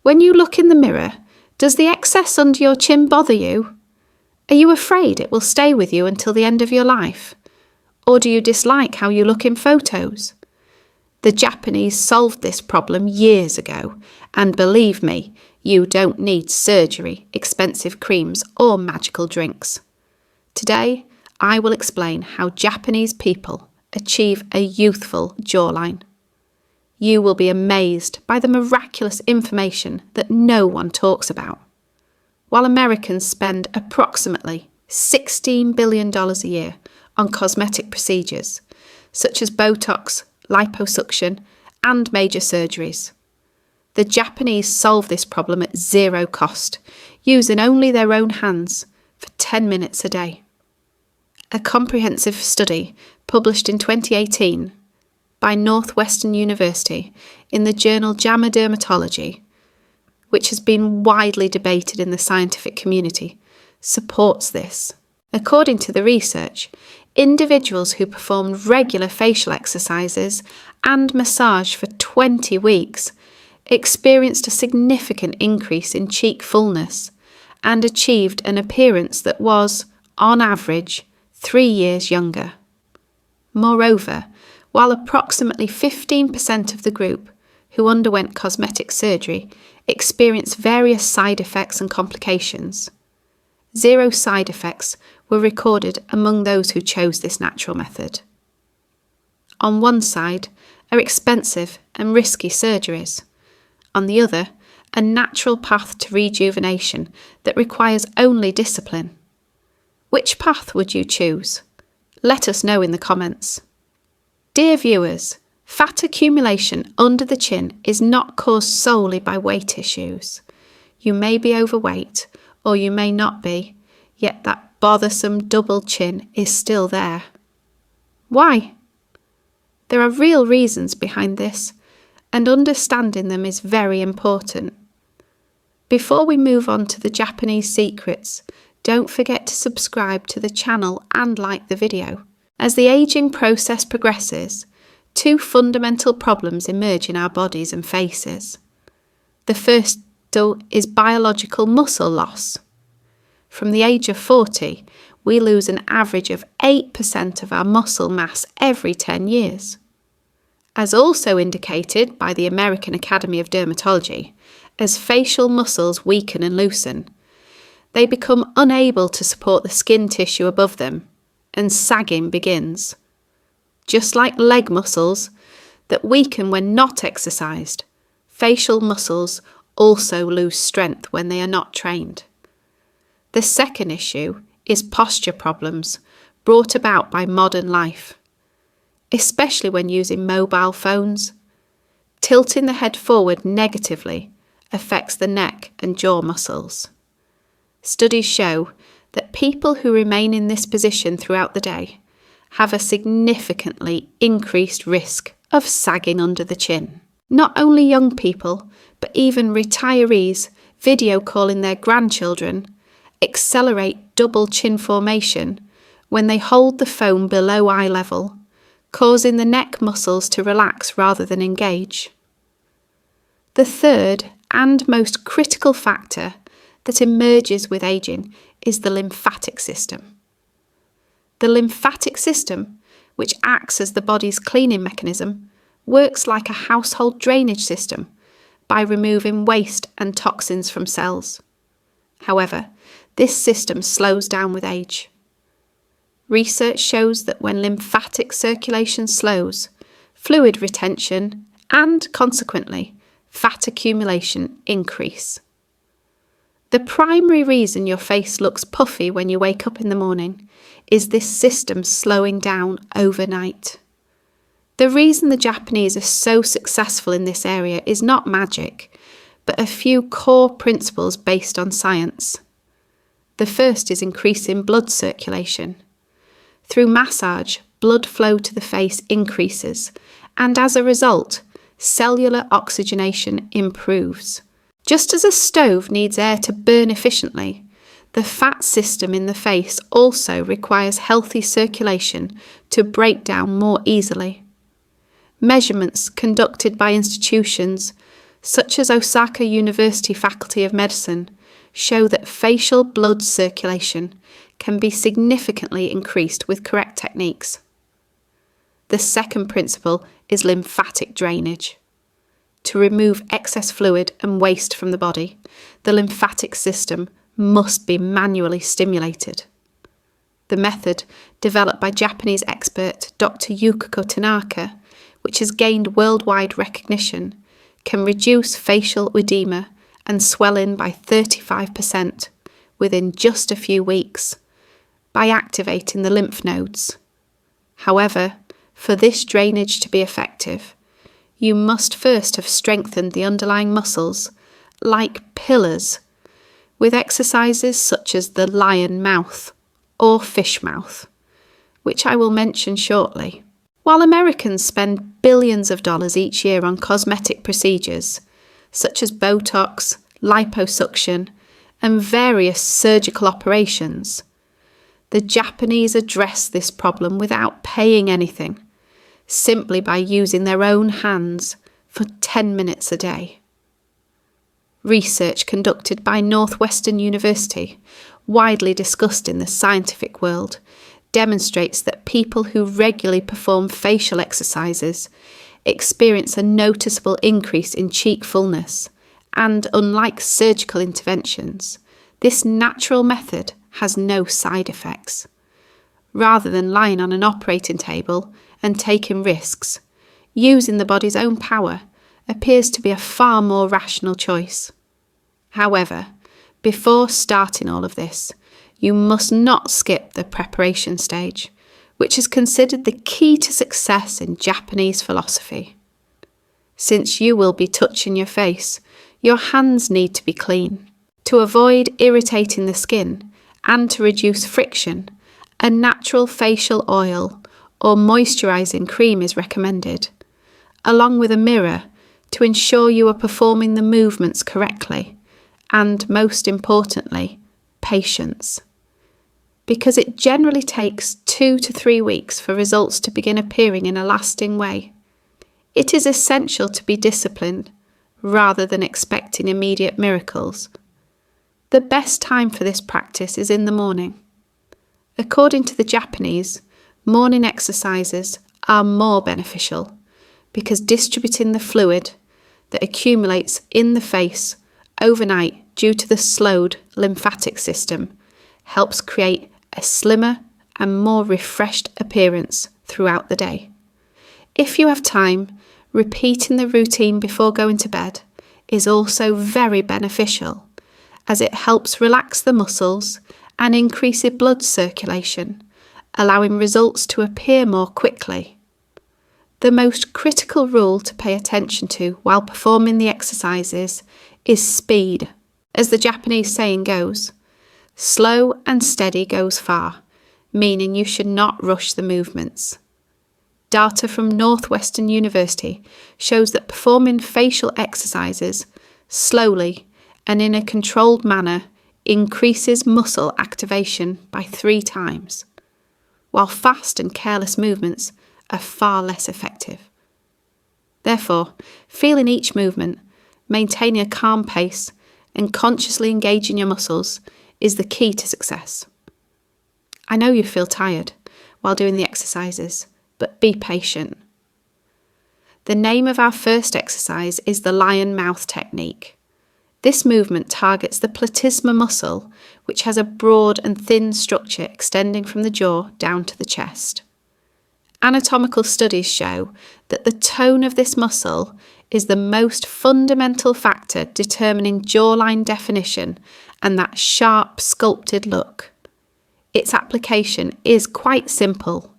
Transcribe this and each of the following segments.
When you look in the mirror, does the excess under your chin bother you? Are you afraid it will stay with you until the end of your life? Or do you dislike how you look in photos? The Japanese solved this problem years ago, and believe me, you don't need surgery, expensive creams, or magical drinks. Today, I will explain how Japanese people achieve a youthful jawline. You will be amazed by the miraculous information that no one talks about. While Americans spend approximately $16 billion a year on cosmetic procedures, such as Botox, liposuction, and major surgeries, the Japanese solve this problem at zero cost, using only their own hands for 10 minutes a day. A comprehensive study published in 2018 by Northwestern University in the journal JAMA Dermatology, which has been widely debated in the scientific community, supports this. According to the research, individuals who performed regular facial exercises and massage for 20 weeks experienced a significant increase in cheek fullness and achieved an appearance that was, on average, 3 years younger. Moreover, while approximately 15% of the group who underwent cosmetic surgery experienced various side effects and complications, 0 side effects were recorded among those who chose this natural method. On one side are expensive and risky surgeries. On the other, a natural path to rejuvenation that requires only discipline. Which path would you choose? Let us know in the comments. Dear viewers, fat accumulation under the chin is not caused solely by weight issues. You may be overweight, or you may not be, yet that bothersome double chin is still there. Why? There are real reasons behind this, and understanding them is very important. Before we move on to the Japanese secrets, don't forget to subscribe to the channel and like the video. As the aging process progresses, 2 fundamental problems emerge in our bodies and faces. The first is biological muscle loss. From the age of 40, we lose an average of 8% of our muscle mass every 10 years. As also indicated by the American Academy of Dermatology, as facial muscles weaken and loosen, they become unable to support the skin tissue above them, and sagging begins. Just like leg muscles that weaken when not exercised, facial muscles also lose strength when they are not trained. The second issue is posture problems brought about by modern life, especially when using mobile phones. Tilting the head forward negatively affects the neck and jaw muscles. Studies show that people who remain in this position throughout the day have a significantly increased risk of sagging under the chin. Not only young people, but even retirees video calling their grandchildren accelerate double chin formation when they hold the phone below eye level, causing the neck muscles to relax rather than engage. The third and most critical factor that emerges with aging is the lymphatic system. The lymphatic system, which acts as the body's cleaning mechanism, works like a household drainage system by removing waste and toxins from cells. However, this system slows down with age. Research shows that when lymphatic circulation slows, fluid retention and, consequently, fat accumulation increase. The primary reason your face looks puffy when you wake up in the morning is this system slowing down overnight. The reason the Japanese are so successful in this area is not magic, but a few core principles based on science. The first is increasing blood circulation. Through massage, blood flow to the face increases, and as a result, cellular oxygenation improves. Just as a stove needs air to burn efficiently, the fat system in the face also requires healthy circulation to break down more easily. Measurements conducted by institutions such as Osaka University Faculty of Medicine, show that facial blood circulation can be significantly increased with correct techniques. The second principle is lymphatic drainage. To remove excess fluid and waste from the body, the lymphatic system must be manually stimulated. The method, developed by Japanese expert Dr. Yukiko Tanaka, which has gained worldwide recognition, can reduce facial edema and swelling by 35% within just a few weeks by activating the lymph nodes. However, for this drainage to be effective, you must first have strengthened the underlying muscles, like pillars, with exercises such as the lion mouth or fish mouth, which I will mention shortly. While Americans spend billions of dollars each year on cosmetic procedures, such as Botox, liposuction, and various surgical operations, the Japanese address this problem without paying anything, simply by using their own hands for 10 minutes a day. Research conducted by Northwestern University, widely discussed in the scientific world, demonstrates that people who regularly perform facial exercises experience a noticeable increase in cheek fullness, and unlike surgical interventions, this natural method has no side effects. Rather than lying on an operating table and taking risks, using the body's own power appears to be a far more rational choice. However, before starting all of this, you must not skip the preparation stage, which is considered the key to success in Japanese philosophy. Since you will be touching your face, your hands need to be clean. To avoid irritating the skin and to reduce friction, a natural facial oil or moisturising cream is recommended, along with a mirror to ensure you are performing the movements correctly, and most importantly, patience. Because it generally takes 2 to 3 weeks for results to begin appearing in a lasting way. It is essential to be disciplined rather than expecting immediate miracles. The best time for this practice is in the morning. According to the Japanese, morning exercises are more beneficial because distributing the fluid that accumulates in the face overnight due to the slowed lymphatic system helps create a slimmer and more refreshed appearance throughout the day. If you have time, repeating the routine before going to bed is also very beneficial, as it helps relax the muscles and increases blood circulation, allowing results to appear more quickly. The most critical rule to pay attention to while performing the exercises is speed. As the Japanese saying goes, slow and steady goes far, meaning you should not rush the movements. Data from Northwestern University shows that performing facial exercises slowly and in a controlled manner increases muscle activation by 3 times, while fast and careless movements are far less effective. Therefore, feeling each movement, maintaining a calm pace, and consciously engaging your muscles is the key to success. I know you feel tired while doing the exercises, but be patient. The name of our first exercise is the lion mouth technique. This movement targets the platysma muscle, which has a broad and thin structure extending from the jaw down to the chest. Anatomical studies show that the tone of this muscle is the most fundamental factor determining jawline definition and that sharp, sculpted look. Its application is quite simple.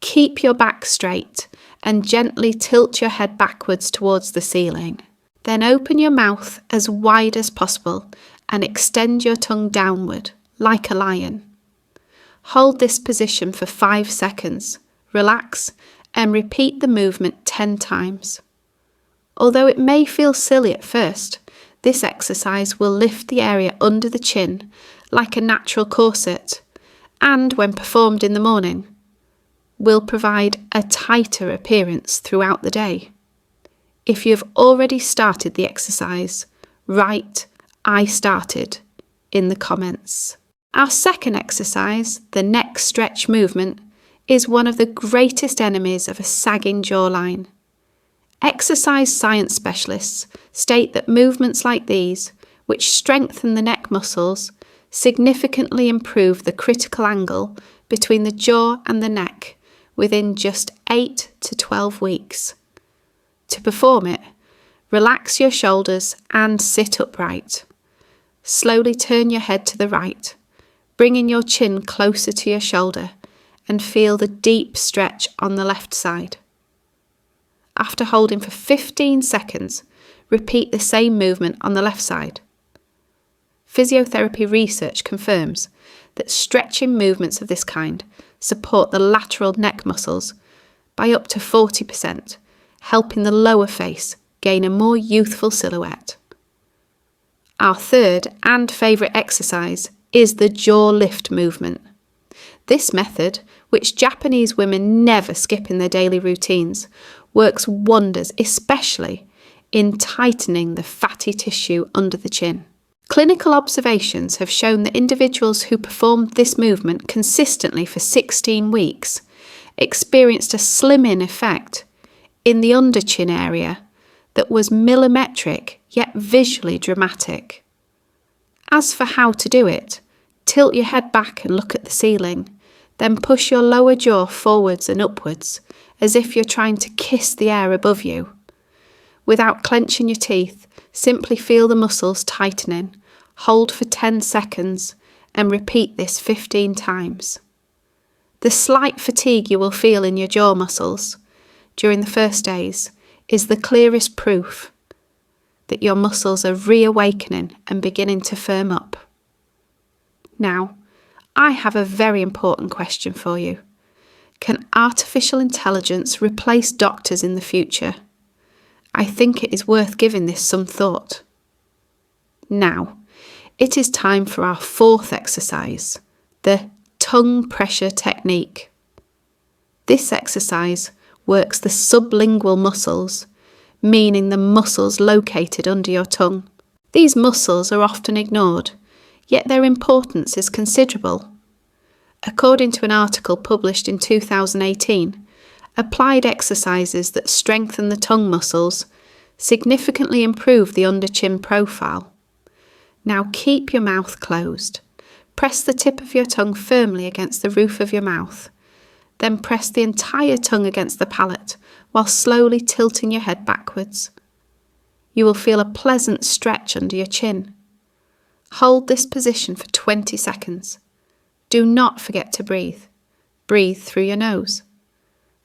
Keep your back straight and gently tilt your head backwards towards the ceiling. Then open your mouth as wide as possible and extend your tongue downward, like a lion. Hold this position for 5 seconds, relax, and repeat the movement 10 times. Although it may feel silly at first, this exercise will lift the area under the chin like a natural corset, and when performed in the morning, will provide a tighter appearance throughout the day. If you've already started the exercise, write "I started" in the comments. Our second exercise, the neck stretch movement, is one of the greatest enemies of a sagging jawline. Exercise science specialists state that movements like these, which strengthen the neck muscles, significantly improve the critical angle between the jaw and the neck within just 8 to 12 weeks. To perform it, relax your shoulders and sit upright. Slowly turn your head to the right, bringing your chin closer to your shoulder, and feel the deep stretch on the left side. After holding for 15 seconds, repeat the same movement on the left side. Physiotherapy research confirms that stretching movements of this kind support the lateral neck muscles by up to 40%, helping the lower face gain a more youthful silhouette. Our third and favourite exercise is the jaw lift movement. This method, which Japanese women never skip in their daily routines, works wonders, especially in tightening the fatty tissue under the chin. Clinical observations have shown that individuals who performed this movement consistently for 16 weeks experienced a slim-in effect in the under chin area that was millimetric yet visually dramatic. As for how to do it, tilt your head back and look at the ceiling, then push your lower jaw forwards and upwards as if you're trying to kiss the air above you. Without clenching your teeth, simply feel the muscles tightening, hold for 10 seconds and repeat this 15 times. The slight fatigue you will feel in your jaw muscles during the first days is the clearest proof that your muscles are reawakening and beginning to firm up. Now, I have a very important question for you. Can artificial intelligence replace doctors in the future? I think it is worth giving this some thought. Now, it is time for our fourth exercise, the tongue pressure technique. This exercise works the sublingual muscles, meaning the muscles located under your tongue. These muscles are often ignored, yet their importance is considerable. According to an article published in 2018, applied exercises that strengthen the tongue muscles significantly improve the under-chin profile. Now keep your mouth closed. Press the tip of your tongue firmly against the roof of your mouth. Then press the entire tongue against the palate while slowly tilting your head backwards. You will feel a pleasant stretch under your chin. Hold this position for 20 seconds. Do not forget to breathe. Breathe through your nose.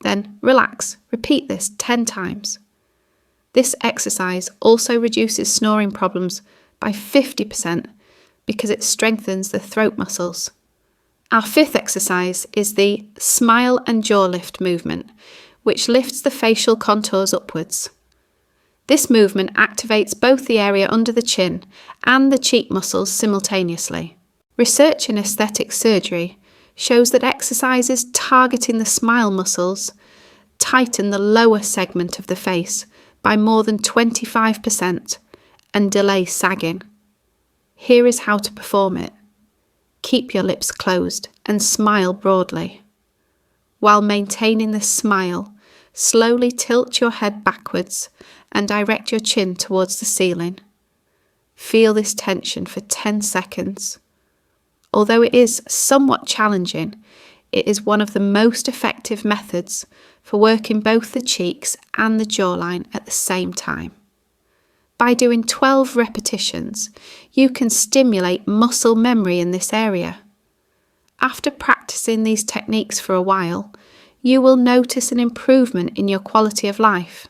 Then relax. Repeat this 10 times. This exercise also reduces snoring problems by 50% because it strengthens the throat muscles. Our fifth exercise is the smile and jaw lift movement, which lifts the facial contours upwards. This movement activates both the area under the chin and the cheek muscles simultaneously. Research in aesthetic surgery shows that exercises targeting the smile muscles tighten the lower segment of the face by more than 25% and delay sagging. Here is how to perform it. Keep your lips closed and smile broadly. While maintaining the smile, slowly tilt your head backwards and direct your chin towards the ceiling. Feel this tension for 10 seconds. Although it is somewhat challenging, it is one of the most effective methods for working both the cheeks and the jawline at the same time. By doing 12 repetitions, you can stimulate muscle memory in this area. After practicing these techniques for a while, you will notice an improvement in your quality of life.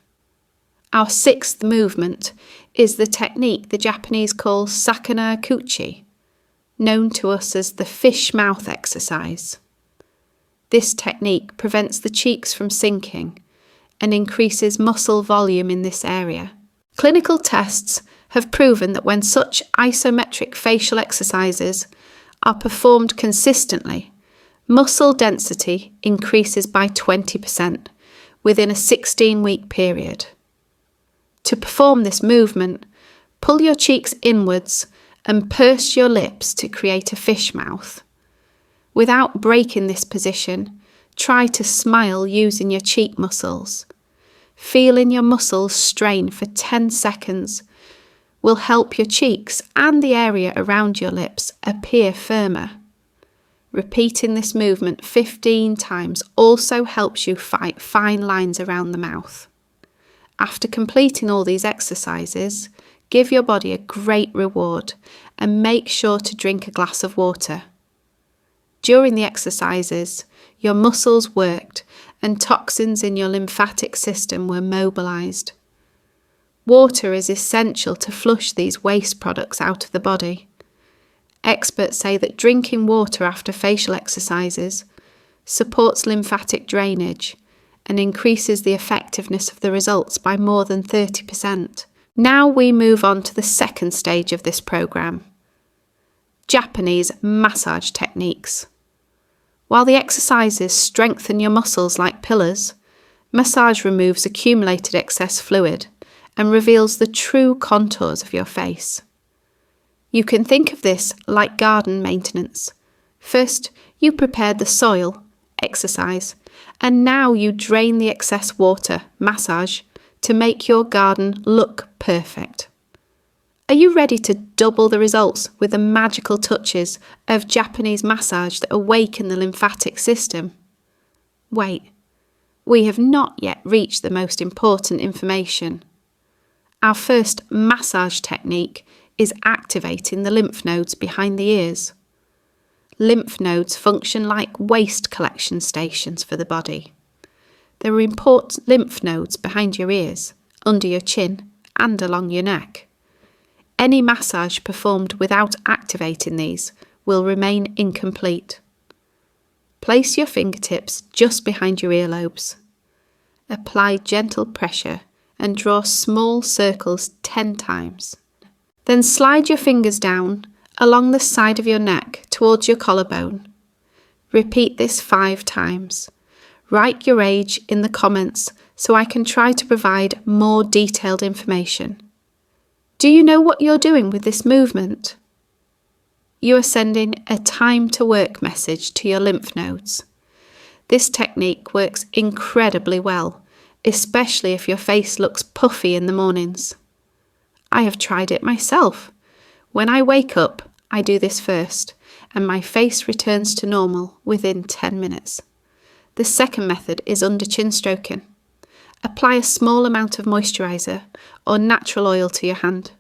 Our sixth movement is the technique the Japanese call sakana kuchi, known to us as the fish mouth exercise. This technique prevents the cheeks from sinking and increases muscle volume in this area. Clinical tests have proven that when such isometric facial exercises are performed consistently, muscle density increases by 20% within a 16-week period. To perform this movement, pull your cheeks inwards and purse your lips to create a fish mouth. Without breaking this position, try to smile using your cheek muscles. Feeling your muscles strain for 10 seconds will help your cheeks and the area around your lips appear firmer. Repeating this movement 15 times also helps you fight fine lines around the mouth. After completing all these exercises, give your body a great reward and make sure to drink a glass of water. During the exercises, your muscles worked and toxins in your lymphatic system were mobilised. Water is essential to flush these waste products out of the body. Experts say that drinking water after facial exercises supports lymphatic drainage and increases the effectiveness of the results by more than 30%. Now we move on to the second stage of this program: Japanese massage techniques. While the exercises strengthen your muscles like pillars, massage removes accumulated excess fluid and reveals the true contours of your face. You can think of this like garden maintenance. First, you prepared the soil, exercise, and now you drain the excess water, massage, to make your garden look perfect. Are you ready to double the results with the magical touches of Japanese massage that awaken the lymphatic system? Wait, we have not yet reached the most important information. Our first massage technique is activating the lymph nodes behind the ears. Lymph nodes function like waste collection stations for the body. There are important lymph nodes behind your ears, under your chin, and along your neck. Any massage performed without activating these will remain incomplete. Place your fingertips just behind your earlobes. Apply gentle pressure and draw small circles 10 times. Then slide your fingers down along the side of your neck towards your collarbone. Repeat this 5 times. Write your age in the comments so I can try to provide more detailed information. Do you know what you're doing with this movement? You are sending a time to work message to your lymph nodes. This technique works incredibly well, especially if your face looks puffy in the mornings. I have tried it myself. When I wake up, I do this first, and my face returns to normal within 10 minutes. The second method is under chin stroking. Apply a small amount of moisturiser or natural oil to your hand.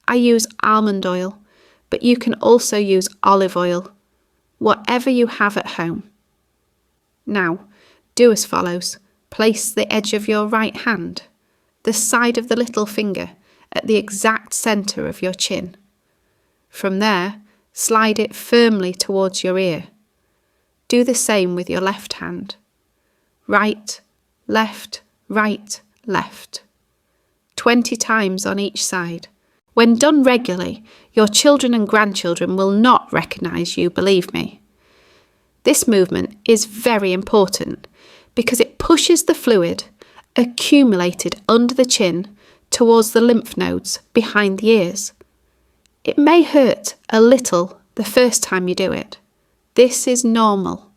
I use almond oil, but you can also use olive oil, whatever you have at home. Now, do as follows. Place the edge of your right hand, the side of the little finger, at the exact centre of your chin. From there, slide it firmly towards your ear. Do the same with your left hand. Right, left, right, left. 20 times on each side. When done regularly, your children and grandchildren will not recognise you, believe me. This movement is very important because it pushes the fluid accumulated under the chin towards the lymph nodes behind the ears. It may hurt a little the first time you do it. This is normal.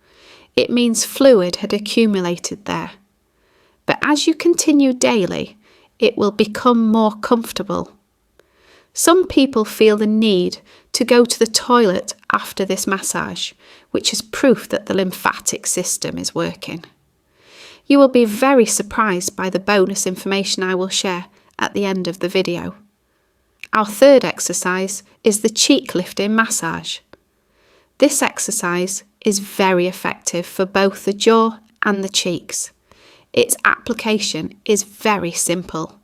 It means fluid had accumulated there. But as you continue daily, it will become more comfortable. Some people feel the need to go to the toilet after this massage, which is proof that the lymphatic system is working. You will be very surprised by the bonus information I will share at the end of the video. Our third exercise is the cheek lifting massage. This exercise is very effective for both the jaw and the cheeks. Its application is very simple.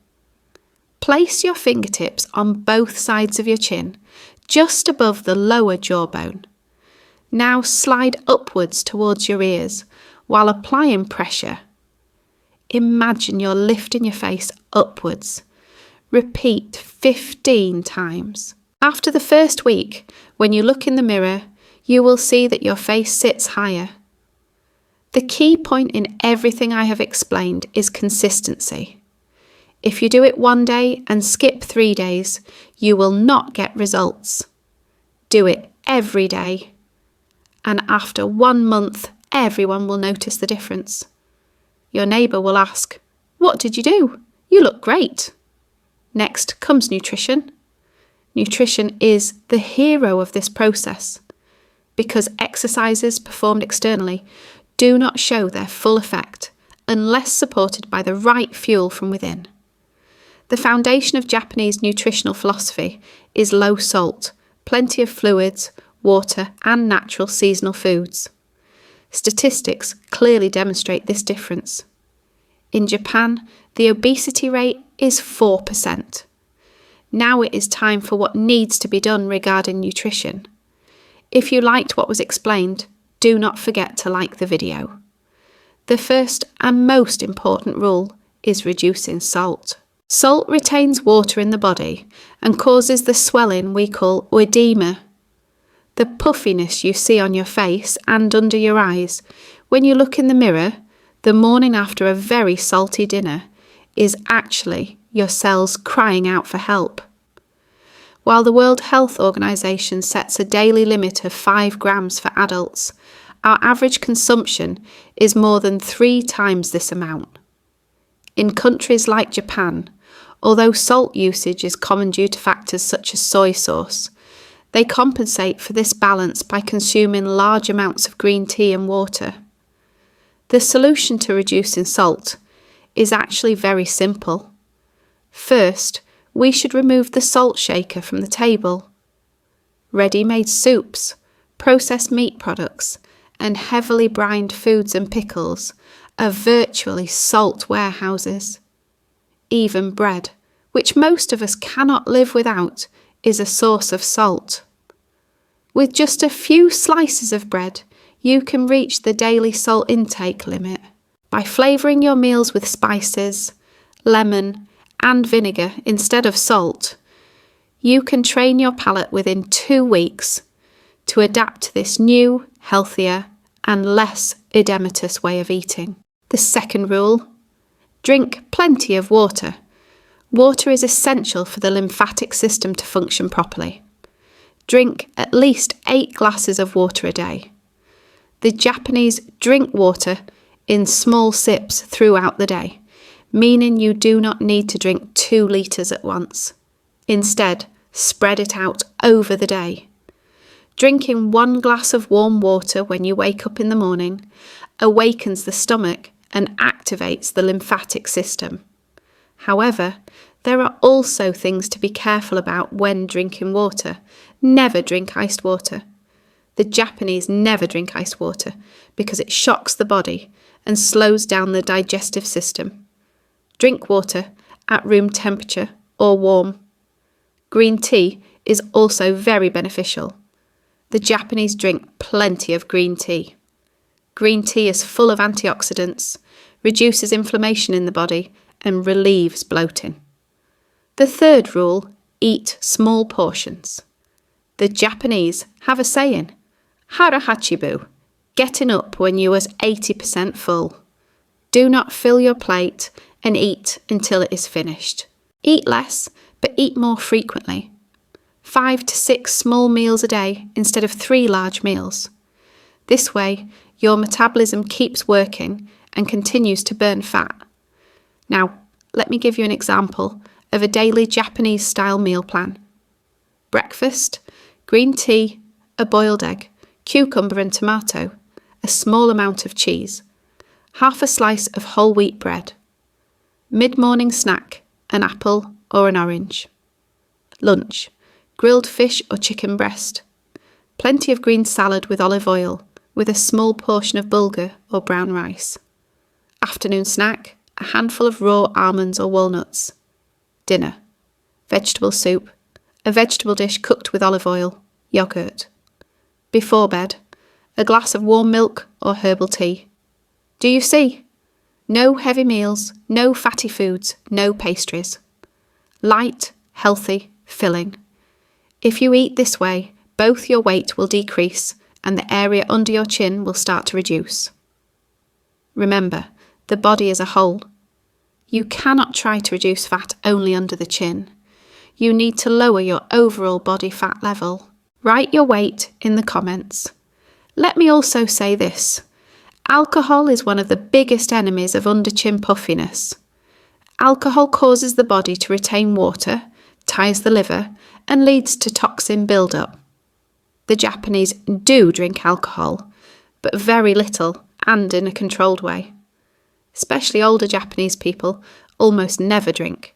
Place your fingertips on both sides of your chin, just above the lower jawbone. Now slide upwards towards your ears while applying pressure. Imagine you're lifting your face upwards. Repeat 15 times. After the first week, when you look in the mirror, you will see that your face sits higher. The key point in everything I have explained is consistency. If you do it one day and skip 3 days, you will not get results. Do it every day. And after 1 month, everyone will notice the difference. Your neighbour will ask, "What did you do? You look great." Next comes nutrition. Nutrition is the hero of this process because exercises performed externally do not show their full effect unless supported by the right fuel from within. The foundation of Japanese nutritional philosophy is low salt, plenty of fluids, water, and natural seasonal foods. Statistics clearly demonstrate this difference. In Japan, the obesity rate is 4%. Now it is time for what needs to be done regarding nutrition. If you liked what was explained, do not forget to like the video. The first and most important rule is reducing salt. Salt retains water in the body and causes the swelling we call oedema. The puffiness you see on your face and under your eyes when you look in the mirror the morning after a very salty dinner is actually your cells crying out for help. While the World Health Organization sets a daily limit of 5 grams for adults, our average consumption is more than 3 times this amount. In countries like Japan, although salt usage is common due to factors such as soy sauce, they compensate for this balance by consuming large amounts of green tea and water. The solution to reducing salt is actually very simple. First, we should remove the salt shaker from the table. Ready-made soups, processed meat products, and heavily brined foods and pickles are virtually salt warehouses. Even bread, which most of us cannot live without, is a source of salt. With just a few slices of bread, you can reach the daily salt intake limit. By flavouring your meals with spices, lemon, and vinegar instead of salt, you can train your palate within 2 weeks to adapt to this new, healthier, and less edematous way of eating. The second rule: drink plenty of water. Water is essential for the lymphatic system to function properly. Drink at least 8 glasses of water a day. The Japanese drink water in small sips throughout the day, meaning you do not need to drink 2 litres at once. Instead, spread it out over the day. Drinking 1 glass of warm water when you wake up in the morning awakens the stomach and activates the lymphatic system. However, there are also things to be careful about when drinking water. Never drink iced water. The Japanese never drink iced water because it shocks the body and slows down the digestive system. Drink water at room temperature or warm. Green tea is also very beneficial. The Japanese drink plenty of green tea. Green tea is full of antioxidants, reduces inflammation in the body, and relieves bloating. The third rule: eat small portions. The Japanese have a saying, "Hara hachibu," getting up when you are 80% full. Do not fill your plate and eat until it is finished. Eat less, but eat more frequently. 5 to 6 small meals a day instead of 3 large meals. This way, your metabolism keeps working and continues to burn fat. Now, let me give you an example of a daily Japanese-style meal plan. Breakfast: green tea, a boiled egg, cucumber and tomato, a small amount of cheese, half a slice of whole wheat bread. Mid-morning snack: an apple or an orange. Lunch: grilled fish or chicken breast. Plenty of green salad with olive oil, with a small portion of bulgur or brown rice. Afternoon snack: a handful of raw almonds or walnuts. Dinner: vegetable soup, a vegetable dish cooked with olive oil, yogurt. Before bed: a glass of warm milk or herbal tea. Do you see? No heavy meals, no fatty foods, no pastries. Light, healthy, filling. If you eat this way, both your weight will decrease and the area under your chin will start to reduce. Remember, the body is a whole. You cannot try to reduce fat only under the chin. You need to lower your overall body fat level. Write your weight in the comments. Let me also say this. Alcohol is one of the biggest enemies of under-chin puffiness. Alcohol causes the body to retain water, ties the liver, and leads to toxin buildup. The Japanese do drink alcohol, but very little and in a controlled way. Especially older Japanese people almost never drink.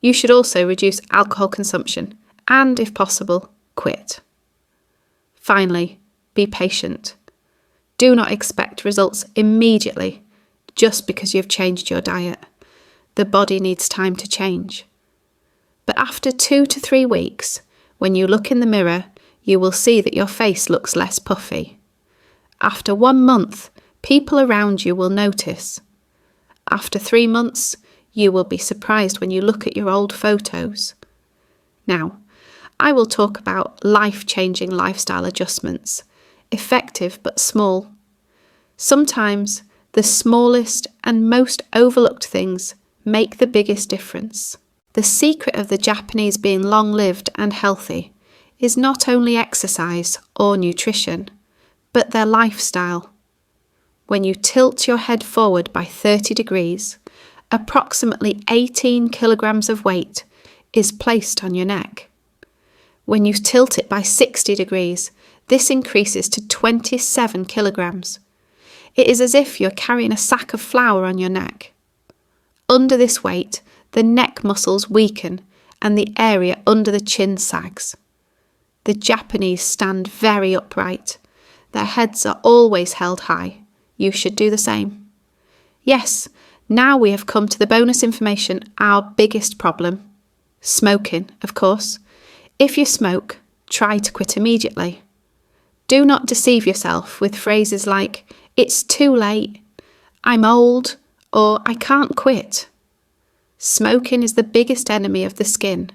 You should also reduce alcohol consumption and, if possible, quit. Finally, be patient. Do not expect results immediately just because you've changed your diet. The body needs time to change. But after 2 to 3 weeks, when you look in the mirror, you will see that your face looks less puffy. After 1 month, people around you will notice. After 3 months, you will be surprised when you look at your old photos. Now, I will talk about life-changing lifestyle adjustments, effective but small. Sometimes the smallest and most overlooked things make the biggest difference. The secret of the Japanese being long-lived and healthy is not only exercise or nutrition, but their lifestyle. When you tilt your head forward by 30 degrees, approximately 18 kilograms of weight is placed on your neck. When you tilt it by 60 degrees, this increases to 27 kilograms. It is as if you're carrying a sack of flour on your neck. Under this weight, the neck muscles weaken and the area under the chin sags. The Japanese stand very upright. Their heads are always held high. You should do the same. Yes, now we have come to the bonus information, our biggest problem. Smoking, of course. If you smoke, try to quit immediately. Do not deceive yourself with phrases like, "It's too late," "I'm old," or "I can't quit." Smoking is the biggest enemy of the skin.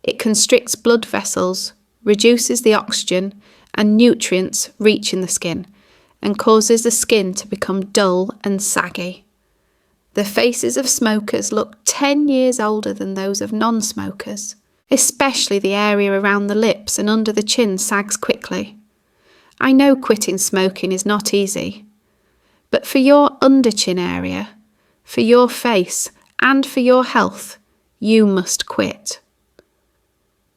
It constricts blood vessels, reduces the oxygen and nutrients reaching the skin, and causes the skin to become dull and saggy. The faces of smokers look 10 years older than those of non-smokers. Especially the area around the lips and under the chin sags quickly. I know quitting smoking is not easy, but for your under-chin area, for your face and for your health, you must quit.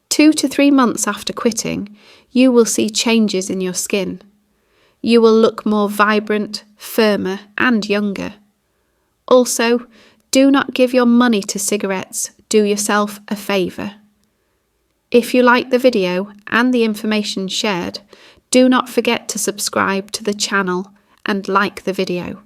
2 to 3 months after quitting, you will see changes in your skin. You will look more vibrant, firmer and younger. Also, do not give your money to cigarettes. Do yourself a favour. If you like the video and the information shared, do not forget to subscribe to the channel and like the video.